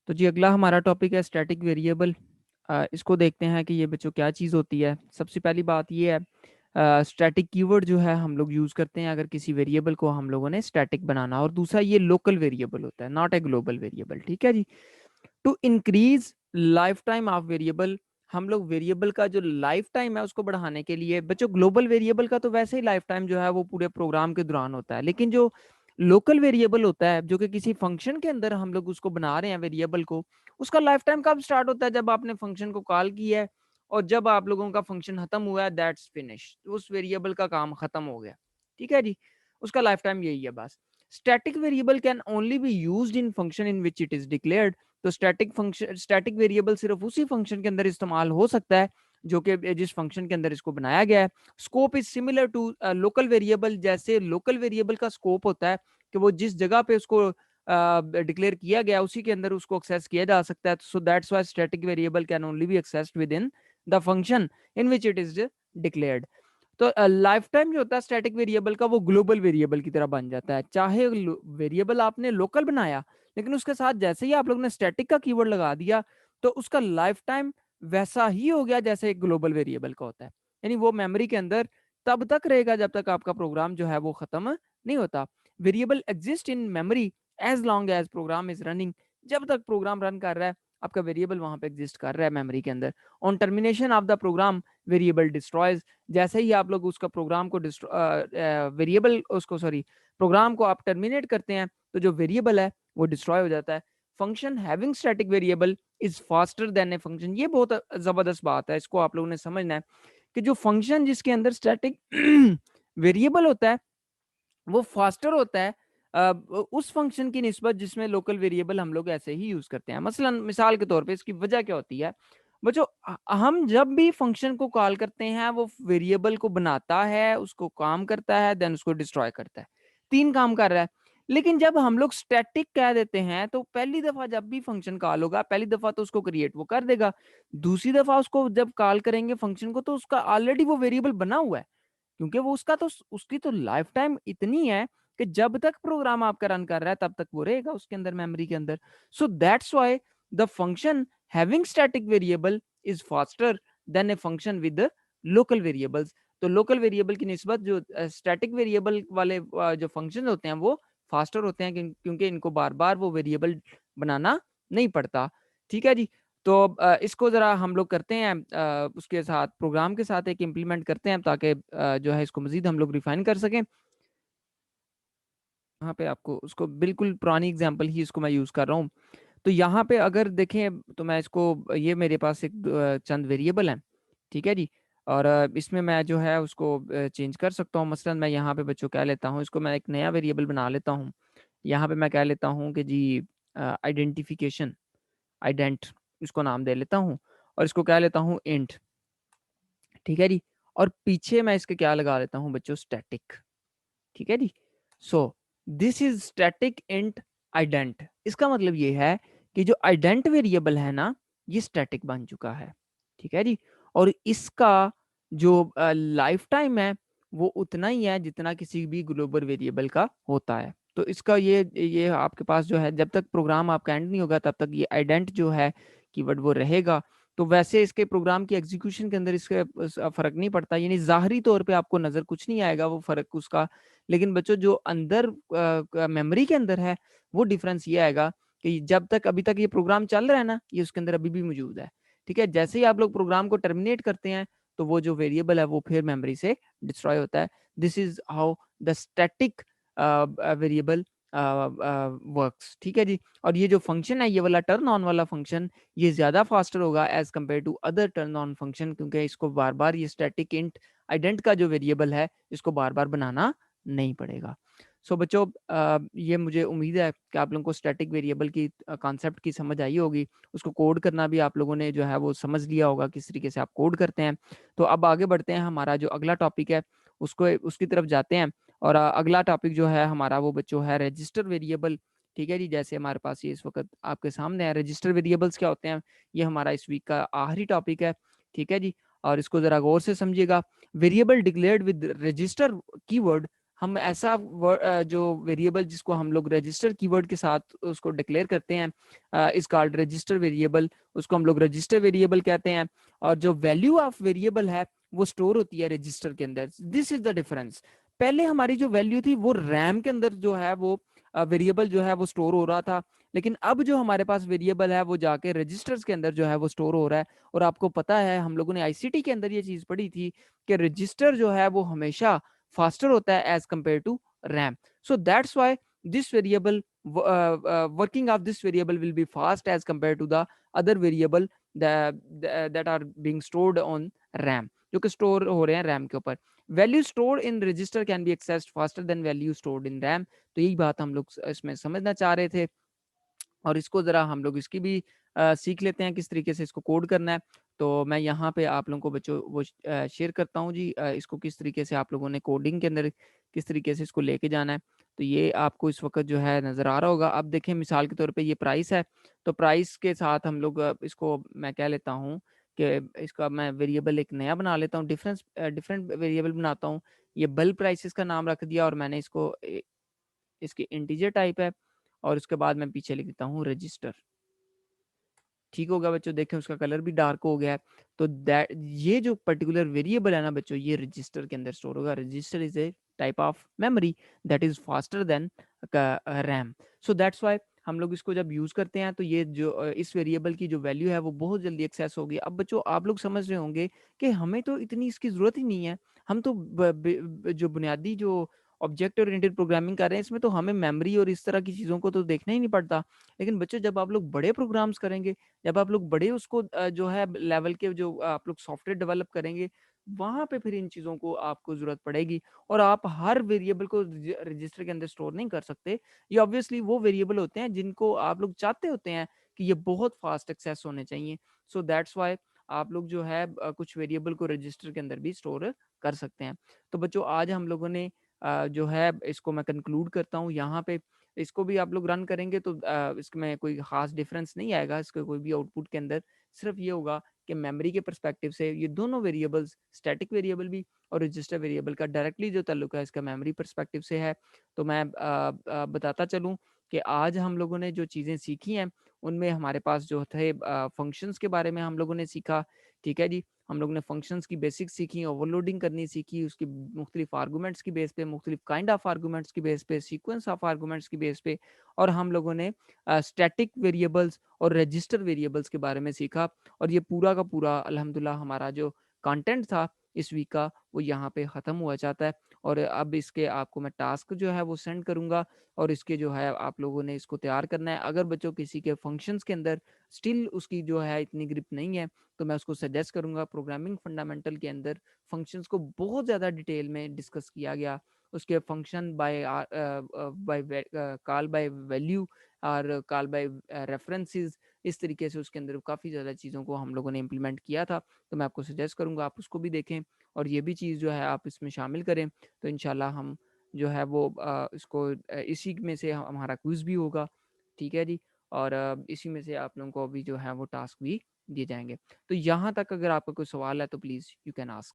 तो जी अगला हमारा टॉपिक है स्टैटिक वेरिएबल। इसको देखते हैं कि ये बच्चों क्या चीज़ होती है। सबसे पहली बात ये है, स्टैटिक कीवर्ड जो है हम लोग यूज़ करते हैं अगर किसी वेरिएबल को हम लोगों ने स्टैटिक बनाना, और दूसरा ये लोकल वेरिएबल होता है, नॉट ए ग्लोबल वेरिएबल। ठीक है जी। To increase life time of variable, हम लोग वेरिएबल का जो लाइफ टाइम है उसको बढ़ाने के लिए, बच्चों ग्लोबल वेरिएबल का तो वैसे ही लाइफ टाइम जो है वो पूरे प्रोग्राम के दौरान होता है, लेकिन जो लोकल वेरिएबल होता है जो कि किसी फंक्शन के अंदर हम लोग उसको बना रहे हैं वेरिएबल को, उसका लाइफ टाइम कब स्टार्ट होता है? जब आपने फंक्शन को कॉल किया है और जब आप लोगों का फंक्शन खत्म हुआ है, दैट्स फिनिश, उस वेरिएबल का काम खत्म हो गया। ठीक है जी, उसका लाइफ टाइम यही है बस। Static variable can only be used in function in which it is declared. तो स्टैटिक वेरिएबल सिर्फ उसी फंक्शन के अंदर इस्तेमाल हो सकता है जो कि जिस फंक्शन के अंदर इसको बनाया गया है। Scope is similar to local variable, जैसे लोकल वेरिएबल का स्कोप होता है कि वो जिस जगह पे उसको डिक्लेयर किया गया उसी के अंदर उसको एक्सेस किया जा सकता है। सो that's why static variable can only B accessed with in the function in which it is declared. तो लाइफ टाइम जो होता है स्टैटिक वेरिएबल का वो ग्लोबल वेरिएबल की तरह बन जाता है। चाहे वेरिएबल आपने लोकल बनाया, लेकिन उसके साथ जैसे ही आप लोग ने स्टैटिक का कीवर्ड लगा दिया तो उसका लाइफ टाइम वैसा ही हो गया जैसे एक ग्लोबल वेरिएबल का होता है। यानी वो मेमोरी के अंदर तब तक रहेगा जब तक आपका प्रोग्राम जो है वो खत्म नहीं होता। Variable exist in memory as long as program is running. जब तक प्रोग्राम रन कर रहा है आपका वेरिएबल वहां पे एग्जिस्ट कर रहा है मेमोरी के अंदर। On termination of the program variable destroys, जैसे ही आप लोग उसका प्रोग्राम को वेरिएबल उसको सॉरी प्रोग्राम को आप टर्मिनेट करते हैं तो जो वेरिएबल है वो डिस्ट्रॉय हो जाता है। Function having static variable is faster than a function. ये बहुत जबरदस्त बात है, इसको आप लोगों ने समझना है कि जो फंक्शन जिसके अंदर स्टैटिक वेरिएबल होता है वो फास्टर होता है उस फंक्शन की निस्बत जिसमें लोकल वेरिएबल हम लोग ऐसे ही यूज करते हैं। मसलन मिसाल के तौर पे इसकी वजह क्या होती है बच्चों, हम जब भी फंक्शन को कॉल करते हैं वो वेरिएबल को बनाता है, उसको काम करता है, देन उसको डिस्ट्रॉय करता है, तीन काम कर रहा है। लेकिन जब हम लोग स्टैटिक कह देते हैं तो पहली दफा जब भी फंक्शन कॉल होगा पहली दफा तो उसको क्रिएट वो कर देगा, दूसरी दफा उसको जब कॉल करेंगे फंक्शन को तो उसका ऑलरेडी वो वेरिएबल बना हुआ है, क्योंकि वो उसकी तो लाइफ टाइम इतनी है कि जब तक प्रोग्राम आपका रन कर रहा है तब तक वो रहेगा उसके अंदर मेमोरी के अंदर। सो that's why the function having static variable is faster than a function with local variables. तो लोकल वेरिएबल की निस्बत जो स्टैटिक वेरिएबल वाले जो फंक्शन होते हैं वो फास्टर होते हैं क्योंकि इनको बार बार वो वेरिएबल बनाना नहीं पड़ता। ठीक है जी। तो इसको ज़रा हम लोग करते हैं उसके साथ प्रोग्राम के साथ एक इम्प्लीमेंट करते हैं ताकि जो है इसको मज़ीद हम लोग रिफाइन कर सकें। यहाँ पे आपको उसको बिल्कुल पुरानी एग्जांपल ही इसको मैं यूज़ कर रहा हूँ। तो यहाँ पे अगर देखें तो मैं इसको ये मेरे पास एक चंद वेरिएबल हैं। ठीक है जी। और इसमें मैं जो है उसको चेंज कर सकता हूँ। मसलन मैं यहाँ पे बच्चों कह लेता हूँ, इसको मैं एक नया वेरिएबल बना लेता हूँ। यहाँ पे मैं कह लेता हूँ कि जी आइडेंटिफिकेशन, आइडेंट इसको नाम दे लेता हूँ और इसको कह लेता हूँ इंट। ठीक है जी। और पीछे मैं इसके क्या लगा लेता हूँ बच्चों, स्टैटिक। ठीक है जी। So this is static int ident. इसका मतलब ये है कि जो आइडेंट वेरिएबल है ना ये स्टैटिक बन चुका है। ठीक है जी। और इसका जो लाइफ टाइम है वो उतना ही है जितना किसी भी ग्लोबल वेरिएबल का होता है। तो इसका ये आपके पास जो है जब तक प्रोग्राम आपका एंड नहीं होगा तब तक ये आइडेंट जो है कीवर्ड वो रहेगा। तो वैसे इसके प्रोग्राम की एग्जीक्यूशन के अंदर इसके फर्क नहीं पड़ता, यानी ज़ाहरी तौर पे आपको नज़र कुछ नहीं आएगा वो फर्क उसका। लेकिन बच्चों जो अंदर मेमोरी के अंदर है वो डिफरेंस ये आएगा कि जब तक अभी तक ये प्रोग्राम चल रहा है ना ये उसके अंदर अभी भी मौजूद है। ठीक है, जैसे ही आप लोग प्रोग्राम को टर्मिनेट करते हैं तो वो जो वेरिएबल है वो फिर मेमोरी से डिस्ट्रॉय होता है। This is how the static variable works. ठीक है जी। और ये जो फंक्शन है ये वाला टर्न ऑन वाला फंक्शन ये ज्यादा फास्टर होगा as compare to other turn on function, क्योंकि इसको बार बार ये स्टैटिक इंट आइडेंट का जो वेरिएबल है इसको बार बार बनाना नहीं पड़ेगा। सो बच्चों ये मुझे उम्मीद है कि आप लोगों को स्टैटिक वेरिएबल की कॉन्सेप्ट की समझ आई होगी। उसको कोड करना भी आप लोगों ने जो है वो समझ लिया होगा किस तरीके से आप कोड करते हैं। तो अब आगे बढ़ते हैं, हमारा जो अगला टॉपिक है उसको उसकी तरफ जाते हैं। और अगला टॉपिक जो है हमारा वो बच्चों है रजिस्टर वेरिएबल। ठीक है जी, जैसे हमारे पास ये इस वक्त आपके सामने है रजिस्टर वेरिएबल्स क्या होते हैं, ये हमारा इस वीक का आखिरी टॉपिक है। ठीक है जी। और इसको जरा गौर से समझिएगा। Variable declared with register keyword हम ऐसा जो वेरिएबल जिसको हम लोग रजिस्टर कीवर्ड के साथ उसको डिक्लेयर करते हैं इज कॉल्ड रजिस्टर वेरिएबल, उसको हम लोग रजिस्टर वेरिएबल कहते हैं। और जो वैल्यू ऑफ वेरिएबल है वो स्टोर होती है रजिस्टर के अंदर। This is the difference. पहले हमारी जो वैल्यू थी वो रैम के अंदर जो है वो वेरिएबल जो है वो स्टोर हो रहा था, लेकिन अब जो हमारे पास वेरिएबल है वो जाके रजिस्टर्स के अंदर जो है वो स्टोर हो रहा है। और आपको पता है हम लोगों ने आईसीटी के अंदर ये चीज पढ़ी थी कि रजिस्टर जो है वो हमेशा फास्टर होता है as compare to RAM. So that's why this variable working of this variable will be fast as compared to the other variable that are being stored on RAM, जो कि स्टोर हो रहे हैं रैम के ऊपर। Value stored in register can be accessed faster than value stored in RAM. तो यही बात हम लोग इसमें समझना चाह रहे थे। और इसको ज़रा हम लोग इसकी भी सीख लेते हैं किस तरीके से इसको कोड करना है। तो मैं यहाँ पे आप लोगों को बच्चों वो शेयर करता हूँ जी, इसको किस तरीके से आप लोगों ने कोडिंग के अंदर किस तरीके से इसको लेके जाना है। तो ये आपको इस वक़्त जो है नज़र आ रहा होगा। अब देखें मिसाल के तौर पे ये प्राइस है, तो प्राइस के साथ हम लोग इसको मैं कह लेता हूँ कि इसका मैं वेरिएबल एक नया बना लेता हूँ, डिफरेंट वेरिएबल बनाता हूँ। ये बल्क प्राइसेस का नाम रख दिया और मैंने इसको इसकी इंटीजर टाइप है और उसके बाद मैं पीछे लिख देता हूँ रजिस्टर। ठीक होगा बच्चों, देखें उसका कलर भी डार्क हो गया है। तो दैट ये जो पर्टिकुलर वेरिएबल है ना बच्चों, ये रजिस्टर के अंदर स्टोर होगा। Register is a type of memory that is faster than RAM. So that's why हम लोग इसको जब यूज करते हैं तो ये जो इस वेरिएबल की जो वैल्यू है वो बहुत जल्दी एक्सेस होगी। अब बच्चों आप लोग समझ रहे होंगे कि हमें तो इतनी इसकी जरूरत ही नहीं है, हम तो जो बुनियादी जो ऑब्जेक्ट ओरिएंटेड प्रोग्रामिंग कर रहे हैं इसमें तो हमें मेमोरी और इस तरह की चीज़ों को तो देखना ही नहीं पड़ता। लेकिन बच्चों जब आप लोग बड़े प्रोग्राम्स करेंगे, जब आप लोग बड़े उसको जो है लेवल के जो आप लोग सॉफ्टवेयर डेवलप करेंगे, वहाँ पे फिर इन चीज़ों को आपको ज़रूरत पड़ेगी। और आप हर वेरिएबल को रजिस्टर के अंदर स्टोर नहीं कर सकते। ये ऑब्वियसली वो वेरिएबल होते हैं जिनको आप लोग चाहते होते हैं कि ये बहुत फास्ट एक्सेस होने चाहिए। सो दैट्स व्हाई आप लोग जो है कुछ वेरिएबल को रजिस्टर के अंदर भी स्टोर कर सकते हैं। तो बच्चों आज हम लोगों ने जो है इसको मैं कंक्लूड करता हूँ यहाँ पे। इसको भी आप लोग रन करेंगे तो इसमें कोई खास डिफरेंस नहीं आएगा, इसके कोई भी आउटपुट के अंदर। सिर्फ ये होगा कि मेमोरी के पर्सपेक्टिव से ये दोनों वेरिएबल्स, स्टैटिक वेरिएबल भी और रजिस्टर वेरिएबल का डायरेक्टली जो ताल्लुक है इसका मेमोरी पर्सपेक्टिव से है। तो मैं बताता चलूँ कि आज हम लोगों ने जो चीज़ें सीखी हैं उनमें हमारे पास जो थे फंक्शंस के बारे में हम लोगों ने सीखा। ठीक है जी, हम लोगों ने फंक्शंस की बेसिक्स सीखी, ओवरलोडिंग करनी सीखी, उसकी मुख्तलिफ आर्गूमेंट्स की बेस पे, मुख्तलिफ काइंड ऑफ आर्गूमेंट्स की बेस पे, सीक्वेंस ऑफ आर्गूमेंट्स की बेस पे। और हम लोगों ने स्टैटिक वेरिएबल्स और रजिस्टर वेरिएबल्स के बारे में सीखा। और ये पूरा का पूरा अल्हम्दुलिल्लाह हमारा जो कंटेंट था इस वीक का वो यहाँ पे ख़त्म हुआ चाहता है। और अब इसके आपको मैं टास्क जो है वो सेंड करूँगा और इसके जो है आप लोगों ने इसको तैयार करना है। अगर बच्चों किसी के फंक्शंस के अंदर स्टिल उसकी जो है इतनी ग्रिप नहीं है तो मैं उसको सजेस्ट करूँगा, प्रोग्रामिंग फंडामेंटल के अंदर फंक्शंस को बहुत ज़्यादा डिटेल में डिस्कस किया गया। उसके function by call by value और कॉल बाय रेफरेंसेस, इस तरीके से उसके अंदर काफ़ी ज़्यादा चीज़ों को हम लोगों ने इम्प्लीमेंट किया था। तो मैं आपको सजेस्ट करूँगा आप उसको भी देखें और ये भी चीज़ जो है आप इसमें शामिल करें। तो इंशाल्लाह हम जो है वो इसको इसी में से हमारा क्विज़ भी होगा। ठीक है जी? और इसी में से आप लोगों को अभी जो है वो टास्क भी दिए जाएँगे। तो यहाँ तक अगर आपका कोई सवाल है तो प्लीज़ यू कैन आस्क।